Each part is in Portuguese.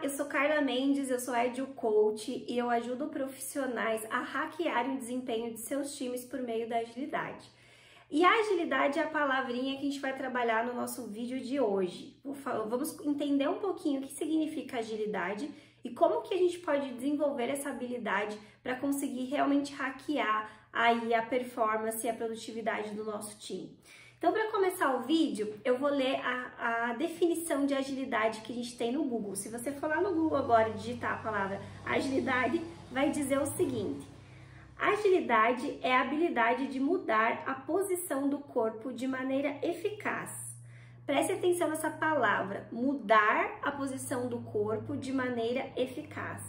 eu sou Carla Mendes, eu sou Agile Coach e eu ajudo profissionais a hackearem o desempenho de seus times por meio da agilidade. E a agilidade é a palavrinha que a gente vai trabalhar no nosso vídeo de hoje. Vamos entender um pouquinho o que significa agilidade e como que a gente pode desenvolver essa habilidade para conseguir realmente hackear aí a performance e a produtividade do nosso time. Então, para começar o vídeo, eu vou ler a definição de agilidade que a gente tem no Google. Se você for lá no Google agora e digitar a palavra agilidade, vai dizer o seguinte: agilidade é a habilidade de mudar a posição do corpo de maneira eficaz. Preste atenção nessa palavra, mudar a posição do corpo de maneira eficaz.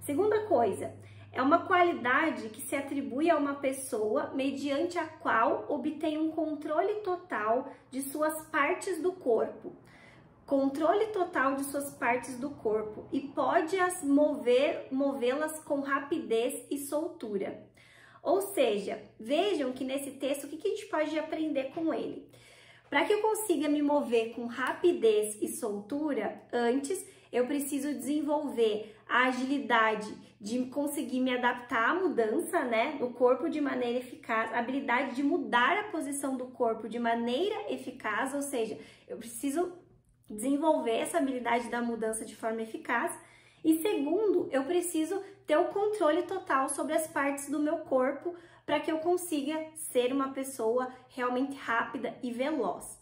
Segunda coisa, é uma qualidade que se atribui a uma pessoa mediante a qual obtém um controle total de suas partes do corpo. Controle total de suas partes do corpo e pode as movê-las com rapidez e soltura. Ou seja, vejam que nesse texto, o que a gente pode aprender com ele? Para que eu consiga me mover com rapidez e soltura, antes eu preciso desenvolver a agilidade de conseguir me adaptar à mudança, no corpo de maneira eficaz, a habilidade de mudar a posição do corpo de maneira eficaz, ou seja, eu preciso desenvolver essa habilidade da mudança de forma eficaz. E segundo, eu preciso ter o controle total sobre as partes do meu corpo para que eu consiga ser uma pessoa realmente rápida e veloz.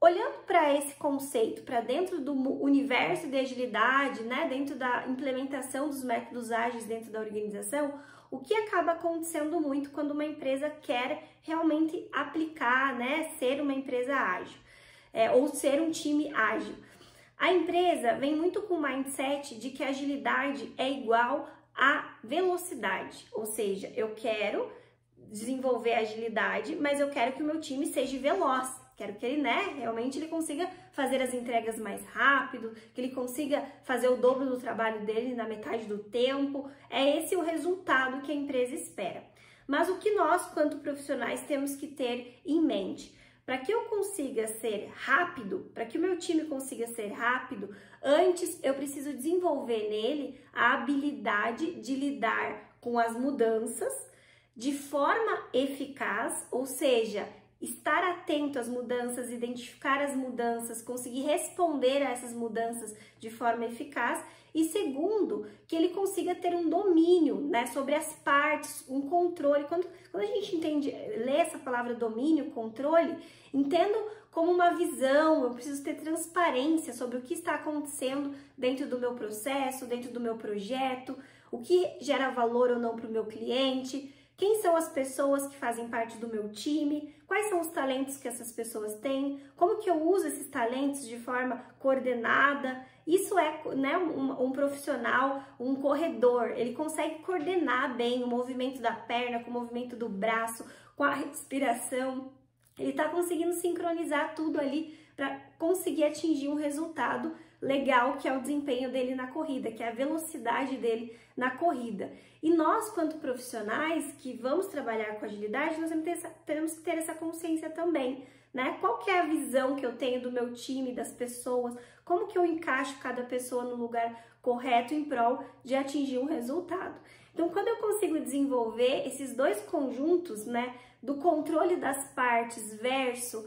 Olhando para esse conceito, para dentro do universo de agilidade, dentro da implementação dos métodos ágeis dentro da organização, o que acaba acontecendo muito quando uma empresa quer realmente aplicar, ser uma empresa ágil, ou ser um time ágil. A empresa vem muito com o mindset de que a agilidade é igual a velocidade, ou seja, eu quero desenvolver agilidade, mas eu quero que o meu time seja veloz. Quero que ele, realmente ele consiga fazer as entregas mais rápido, que ele consiga fazer o dobro do trabalho dele na metade do tempo. É esse o resultado que a empresa espera. Mas o que nós, quanto profissionais, temos que ter em mente? Para que eu consiga ser rápido, para que o meu time consiga ser rápido, antes eu preciso desenvolver nele a habilidade de lidar com as mudanças de forma eficaz, ou seja, estar atento às mudanças, identificar as mudanças, conseguir responder a essas mudanças de forma eficaz. E segundo, que ele consiga ter um domínio, sobre as partes, um controle. Quando a gente lê essa palavra domínio, controle, entendo como uma visão. Eu preciso ter transparência sobre o que está acontecendo dentro do meu processo, dentro do meu projeto, o que gera valor ou não para o meu cliente. Quem são as pessoas que fazem parte do meu time? Quais são os talentos que essas pessoas têm? Como que eu uso esses talentos de forma coordenada? Isso é um profissional, um corredor. Ele consegue coordenar bem o movimento da perna com o movimento do braço, com a respiração. Ele está conseguindo sincronizar tudo ali para conseguir atingir um resultado legal, que é o desempenho dele na corrida, que é a velocidade dele na corrida. E nós, quanto profissionais que vamos trabalhar com agilidade, nós temos que ter essa consciência também, Qual que é a visão que eu tenho do meu time, das pessoas, como que eu encaixo cada pessoa no lugar correto em prol de atingir um resultado. Então, quando eu consigo desenvolver esses dois conjuntos, do controle das partes versus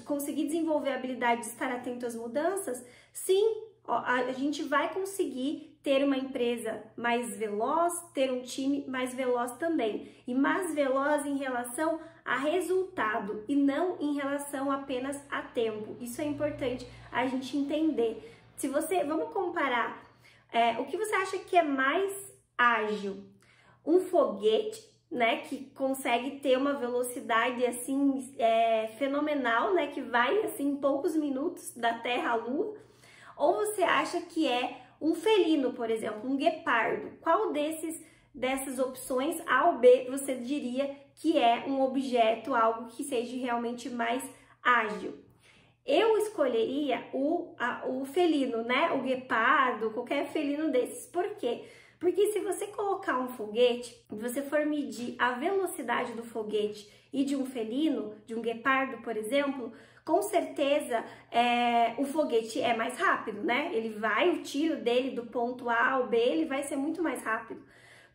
conseguir desenvolver a habilidade de estar atento às mudanças, sim, a gente vai conseguir ter uma empresa mais veloz, ter um time mais veloz também. E mais veloz em relação a resultado e não em relação apenas a tempo. Isso é importante a gente entender. Vamos comparar, o que você acha que é mais ágil? Um foguete, que consegue ter uma velocidade assim fenomenal, que vai assim em poucos minutos da Terra à Lua? Ou você acha que é um felino, por exemplo, um guepardo? Qual dessas opções, A ou B, você diria que é um objeto, algo que seja realmente mais ágil? Eu escolheria o felino, o guepardo, qualquer felino desses. Por quê? Porque se você colocar um foguete, e você for medir a velocidade do foguete e de um felino, de um guepardo, por exemplo, com certeza o foguete é mais rápido, né? O tiro dele do ponto A ao B, ele vai ser muito mais rápido.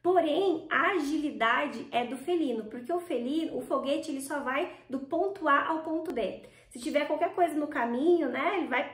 Porém, a agilidade é do felino, porque o foguete, ele só vai do ponto A ao ponto B. Se tiver qualquer coisa no caminho, né, ele vai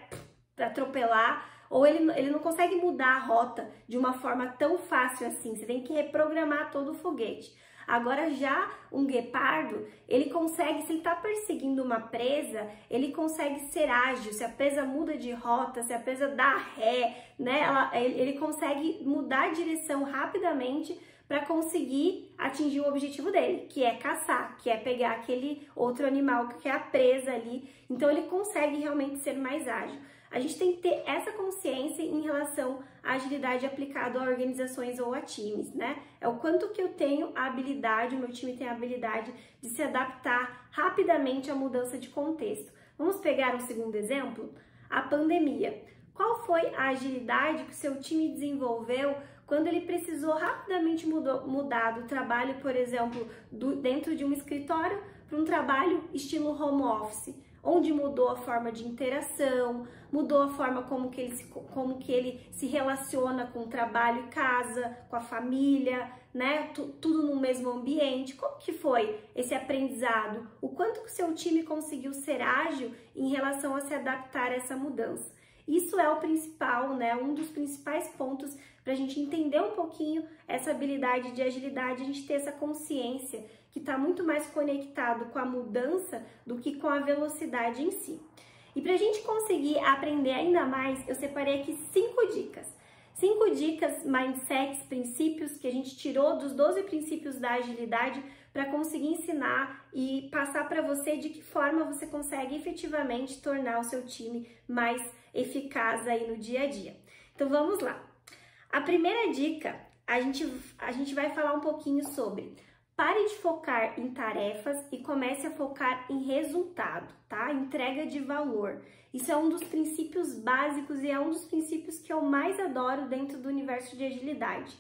atropelar, ou ele não consegue mudar a rota de uma forma tão fácil assim. Você tem que reprogramar todo o foguete. Agora já um guepardo, ele consegue, se ele está perseguindo uma presa, ele consegue ser ágil. Se a presa muda de rota, se a presa dá ré, né, ele consegue mudar a direção rapidamente para conseguir atingir o objetivo dele, que é caçar, que é pegar aquele outro animal que é a presa ali. Então ele consegue realmente ser mais ágil. A gente tem que ter essa consciência em relação à agilidade aplicada a organizações ou a times, né? É o quanto que eu tenho a habilidade, o meu time tem a habilidade de se adaptar rapidamente à mudança de contexto. Vamos pegar um segundo exemplo? A pandemia. Qual foi a agilidade que o seu time desenvolveu quando ele precisou rapidamente mudar do trabalho, por exemplo, dentro de um escritório para um trabalho estilo home office? Onde mudou a forma de interação, mudou a forma como que ele se relaciona com o trabalho e casa, com a família, né? Tudo no mesmo ambiente. Como que foi esse aprendizado? O quanto que o seu time conseguiu ser ágil em relação a se adaptar a essa mudança? Isso é o principal, né? Um dos principais pontos para a gente entender um pouquinho essa habilidade de agilidade, a gente ter essa consciência que está muito mais conectado com a mudança do que com a velocidade em si. E para a gente conseguir aprender ainda mais, eu separei aqui 5 dicas. 5 dicas, mindsets, princípios que a gente tirou dos 12 princípios da agilidade para conseguir ensinar e passar para você de que forma você consegue efetivamente tornar o seu time mais eficaz aí no dia a dia. Então vamos lá. A primeira dica, a gente vai falar um pouquinho sobre pare de focar em tarefas e comece a focar em resultado, tá? Entrega de valor. Isso é um dos princípios básicos e é um dos princípios que eu mais adoro dentro do universo de agilidade.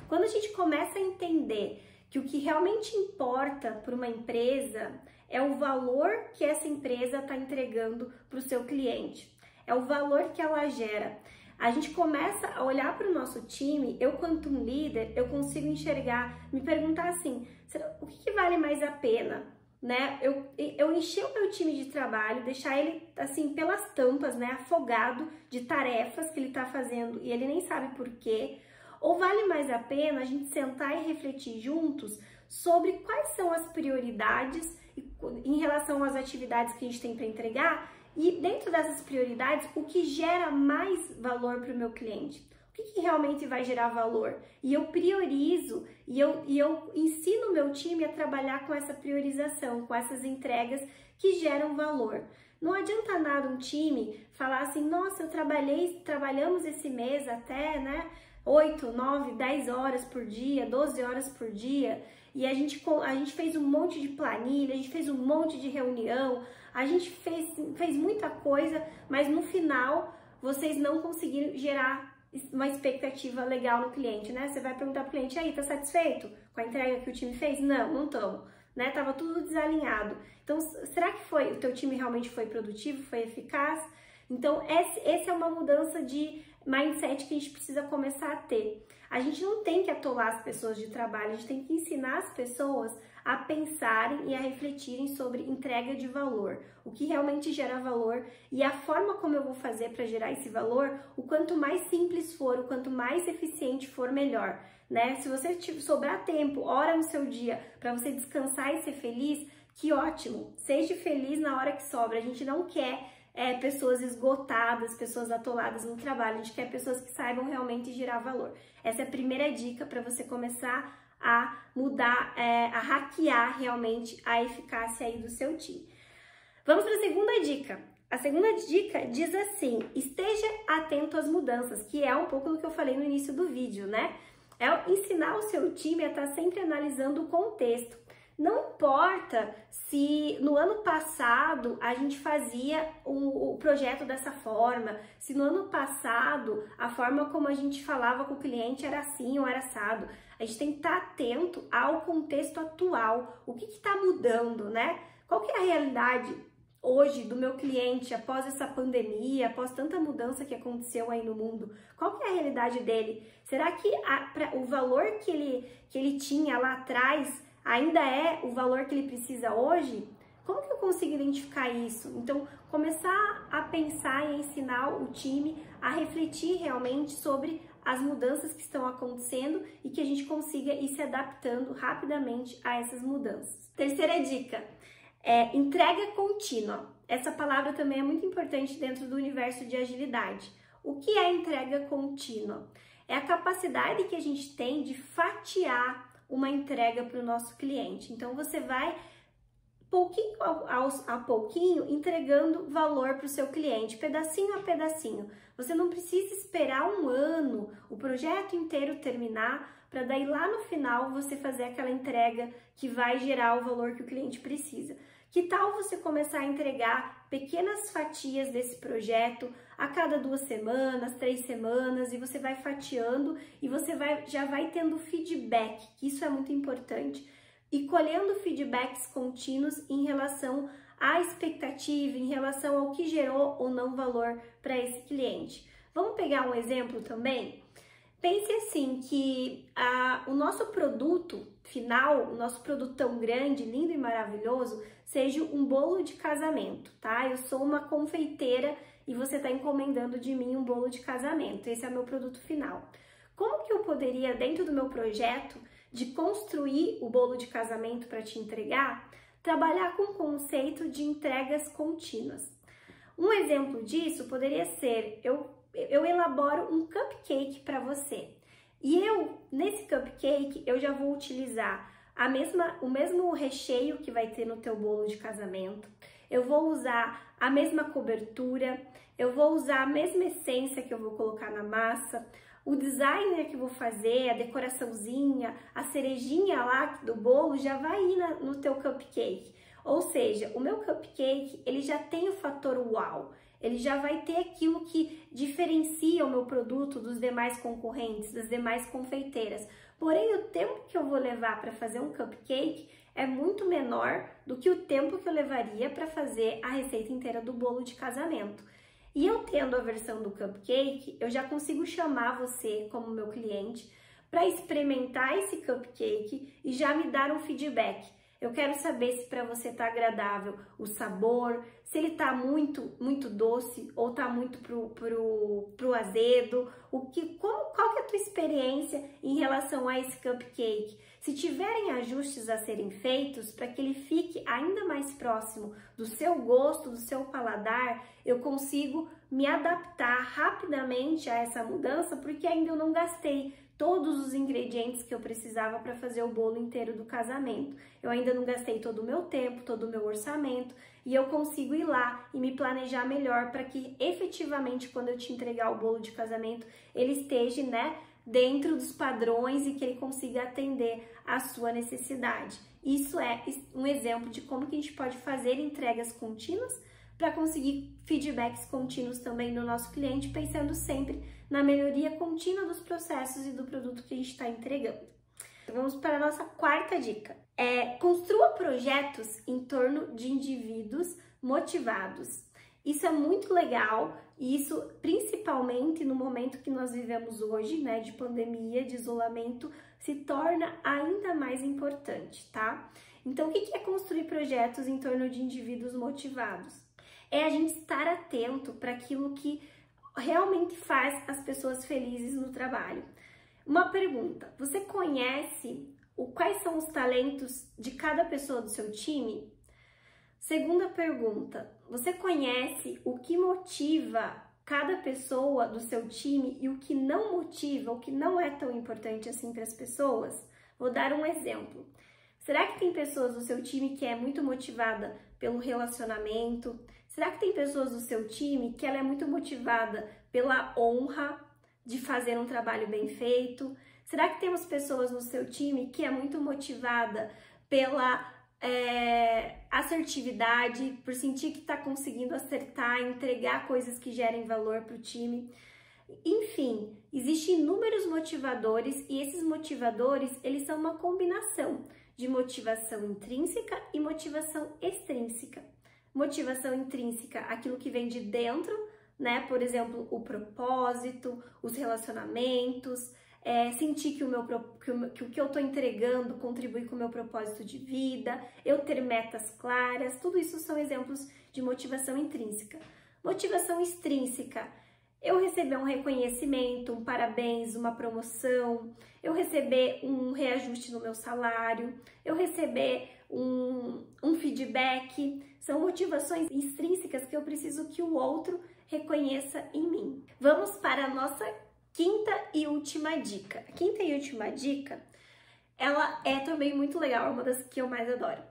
Quando a gente começa a entender que o que realmente importa para uma empresa é o valor que essa empresa está entregando para o seu cliente, é o valor que ela gera. A gente começa a olhar para o nosso time, eu quanto um líder, eu consigo enxergar, me perguntar assim, o que vale mais a pena, né? Eu encher o meu time de trabalho, deixar ele assim pelas tampas, né, afogado de tarefas que ele está fazendo e ele nem sabe por quê, ou vale mais a pena a gente sentar e refletir juntos sobre quais são as prioridades em relação às atividades que a gente tem para entregar. E dentro dessas prioridades, o que gera mais valor para o meu cliente? O que realmente vai gerar valor? E eu priorizo e eu ensino o meu time a trabalhar com essa priorização, com essas entregas que geram valor. Não adianta nada um time falar assim, nossa, trabalhamos esse mês até, né, 8, 9, 10 horas por dia, 12 horas por dia, e a gente fez um monte de planilha, a gente fez um monte de reunião, a gente fez muita coisa, mas no final vocês não conseguiram gerar uma expectativa legal no cliente, né? Você vai perguntar pro cliente, aí, tá satisfeito com a entrega que o time fez? Não, não estamos, né? Tava tudo desalinhado. Então, será que o teu time realmente foi produtivo, foi eficaz? Então, essa é uma mudança de mindset que a gente precisa começar a ter. A gente não tem que atolar as pessoas de trabalho, a gente tem que ensinar as pessoas a pensarem e a refletirem sobre entrega de valor, o que realmente gera valor e a forma como eu vou fazer para gerar esse valor, o quanto mais simples for, o quanto mais eficiente for, melhor, né? Se você sobrar tempo, hora no seu dia para você descansar e ser feliz, que ótimo! Seja feliz na hora que sobra. A gente não quer pessoas esgotadas, pessoas atoladas no trabalho, a gente quer pessoas que saibam realmente gerar valor. Essa é a primeira dica para você começar a mudar, a hackear realmente a eficácia aí do seu time. Vamos para a segunda dica. A segunda dica diz assim, esteja atento às mudanças, que é um pouco do que eu falei no início do vídeo, né? É ensinar o seu time a estar sempre analisando o contexto. Não importa se no ano passado a gente fazia o projeto dessa forma, se no ano passado a forma como a gente falava com o cliente era assim ou era assado. A gente tem que estar atento ao contexto atual, o que está mudando, né? Qual que é a realidade hoje do meu cliente após essa pandemia, após tanta mudança que aconteceu aí no mundo? Qual que é a realidade dele? Será que o valor que ele tinha lá atrás ainda é o valor que ele precisa hoje? Como que eu consigo identificar isso? Então, começar a pensar e ensinar o time a refletir realmente sobre as mudanças que estão acontecendo e que a gente consiga ir se adaptando rapidamente a essas mudanças. Terceira dica é entrega contínua. Essa palavra também é muito importante dentro do universo de agilidade. O que é entrega contínua? É a capacidade que a gente tem de fatiar uma entrega para o nosso cliente. Então, você vai pouquinho a pouquinho entregando valor para o seu cliente, pedacinho a pedacinho. Você não precisa esperar um ano, o projeto inteiro terminar, para daí lá no final você fazer aquela entrega que vai gerar o valor que o cliente precisa. Que tal você começar a entregar pequenas fatias desse projeto a cada 2 semanas, 3 semanas, e você vai fatiando e você já vai tendo feedback, que isso é muito importante, e colhendo feedbacks contínuos em relação à expectativa, em relação ao que gerou ou não valor para esse cliente. Vamos pegar um exemplo também? Pense assim, que o nosso produto final, o nosso produto tão grande, lindo e maravilhoso, seja um bolo de casamento, tá? Eu sou uma confeiteira e você está encomendando de mim um bolo de casamento. Esse é o meu produto final. Como que eu poderia, dentro do meu projeto, de construir o bolo de casamento para te entregar, trabalhar com o conceito de entregas contínuas? Um exemplo disso poderia ser, eu elaboro um cupcake para você. E nesse cupcake, eu já vou utilizar o mesmo recheio que vai ter no teu bolo de casamento. Eu vou usar a mesma cobertura, eu vou usar a mesma essência que eu vou colocar na massa, o designer que eu vou fazer, a decoraçãozinha, a cerejinha lá do bolo já vai ir no teu cupcake. Ou seja, o meu cupcake, ele já tem o fator uau. Ele já vai ter aquilo que diferencia o meu produto dos demais concorrentes, das demais confeiteiras. Porém, o tempo que eu vou levar para fazer um cupcake é muito menor do que o tempo que eu levaria para fazer a receita inteira do bolo de casamento. E eu tendo a versão do cupcake, eu já consigo chamar você como meu cliente para experimentar esse cupcake e já me dar um feedback. Eu quero saber se para você tá agradável o sabor, se ele tá muito doce ou tá muito pro azedo, qual que é a tua experiência em relação a esse cupcake? Se tiverem ajustes a serem feitos para que ele fique ainda mais próximo do seu gosto, do seu paladar, eu consigo me adaptar rapidamente a essa mudança, porque ainda eu não gastei todos os ingredientes que eu precisava para fazer o bolo inteiro do casamento. Eu ainda não gastei todo o meu tempo, todo o meu orçamento, e eu consigo ir lá e me planejar melhor para que efetivamente quando eu te entregar o bolo de casamento, ele esteja, dentro dos padrões e que ele consiga atender a sua necessidade. Isso é um exemplo de como que a gente pode fazer entregas contínuas para conseguir feedbacks contínuos também do nosso cliente, pensando sempre na melhoria contínua dos processos e do produto que a gente está entregando. Então, vamos para a nossa quarta dica. Construa projetos em torno de indivíduos motivados. Isso é muito legal e isso principalmente no momento que nós vivemos hoje, de pandemia, de isolamento, se torna ainda mais importante, tá? Então, o que é construir projetos em torno de indivíduos motivados? É a gente estar atento para aquilo que realmente faz as pessoas felizes no trabalho. Uma pergunta: você conhece quais são os talentos de cada pessoa do seu time? Segunda pergunta: você conhece o que motiva cada pessoa do seu time e o que não motiva, o que não é tão importante assim para as pessoas? Vou dar um exemplo. Será que tem pessoas do seu time que é muito motivada pelo relacionamento? Será que tem pessoas do seu time que ela é muito motivada pela honra de fazer um trabalho bem feito? Será que temos pessoas no seu time que é muito motivada pela assertividade, por sentir que está conseguindo acertar, entregar coisas que gerem valor para o time? Enfim, existem inúmeros motivadores e esses motivadores, eles são uma combinação de motivação intrínseca e motivação extrínseca. Motivação intrínseca, aquilo que vem de dentro, né? Por exemplo, o propósito, os relacionamentos, sentir que o que eu estou entregando contribui com o meu propósito de vida, eu ter metas claras, tudo isso são exemplos de motivação intrínseca. Motivação extrínseca, eu receber um reconhecimento, um parabéns, uma promoção, eu receber um reajuste no meu salário, eu receber um feedback, são motivações extrínsecas que eu preciso que o outro reconheça em mim. Vamos para a nossa quinta e última dica. A quinta e última dica, ela é também muito legal, é uma das que eu mais adoro.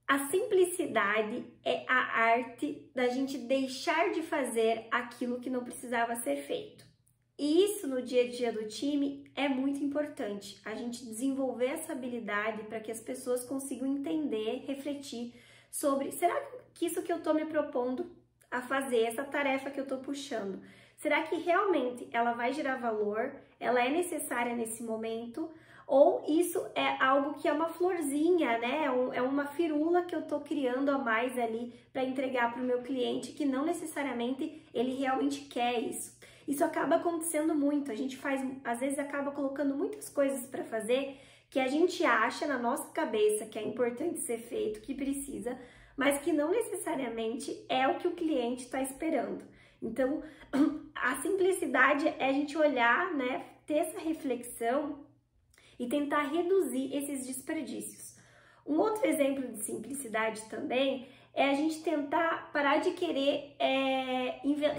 A simplicidade é a arte da gente deixar de fazer aquilo que não precisava ser feito. E isso no dia a dia do time é muito importante, a gente desenvolver essa habilidade para que as pessoas consigam entender, refletir sobre, será que isso que eu estou me propondo a fazer, essa tarefa que eu estou puxando, será que realmente ela vai gerar valor, ela é necessária nesse momento? Ou isso é algo que é uma florzinha, né? É uma firula que eu tô criando a mais ali para entregar para o meu cliente, que não necessariamente ele realmente quer isso. Isso acaba acontecendo muito, a gente às vezes acaba colocando muitas coisas para fazer que a gente acha na nossa cabeça que é importante ser feito, que precisa, mas que não necessariamente é o que o cliente está esperando. Então, a simplicidade é a gente olhar, né, ter essa reflexão e tentar reduzir esses desperdícios. Um outro exemplo de simplicidade também é a gente tentar parar de querer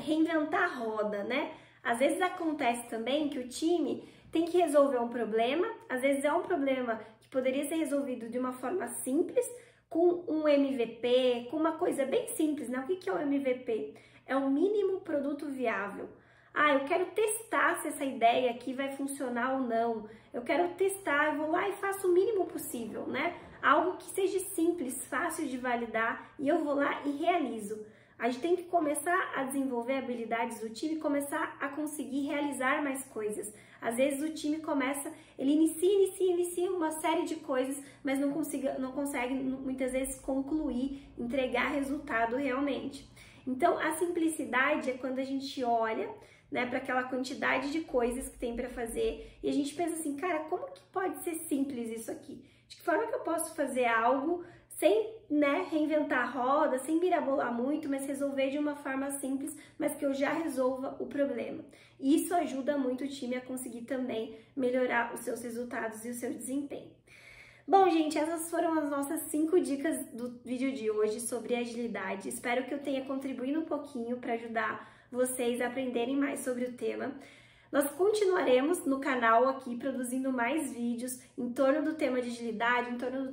reinventar a roda, né? Às vezes acontece também que o time tem que resolver um problema, às vezes é um problema que poderia ser resolvido de uma forma simples, com um MVP, com uma coisa bem simples, né? O que é o MVP? É o mínimo produto viável. Ah, eu quero testar se essa ideia aqui vai funcionar ou não. Eu quero testar, eu vou lá e faço o mínimo possível, né? Algo que seja simples, fácil de validar e eu vou lá e realizo. A gente tem que começar a desenvolver habilidades do time e começar a conseguir realizar mais coisas. Às vezes o time ele inicia uma série de coisas, mas não consegue muitas vezes concluir, entregar resultado realmente. Então, a simplicidade é quando a gente olha, né, para aquela quantidade de coisas que tem para fazer e a gente pensa assim, cara, como que pode ser simples isso aqui? De que forma que eu posso fazer algo sem, né, reinventar a roda, sem mirabolar muito, mas resolver de uma forma simples, mas que eu já resolva o problema. E isso ajuda muito o time a conseguir também melhorar os seus resultados e o seu desempenho. Bom, gente, essas foram as nossas 5 dicas do vídeo de hoje sobre agilidade. Espero que eu tenha contribuído um pouquinho para ajudar vocês a aprenderem mais sobre o tema. Nós continuaremos no canal aqui produzindo mais vídeos em torno do tema de agilidade, em torno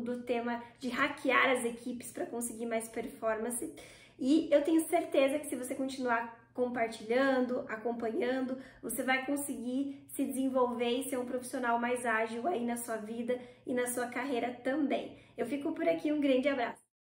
do tema de hackear as equipes para conseguir mais performance. E eu tenho certeza que se você continuar compartilhando, acompanhando, você vai conseguir se desenvolver e ser um profissional mais ágil aí na sua vida e na sua carreira também. Eu fico por aqui, um grande abraço!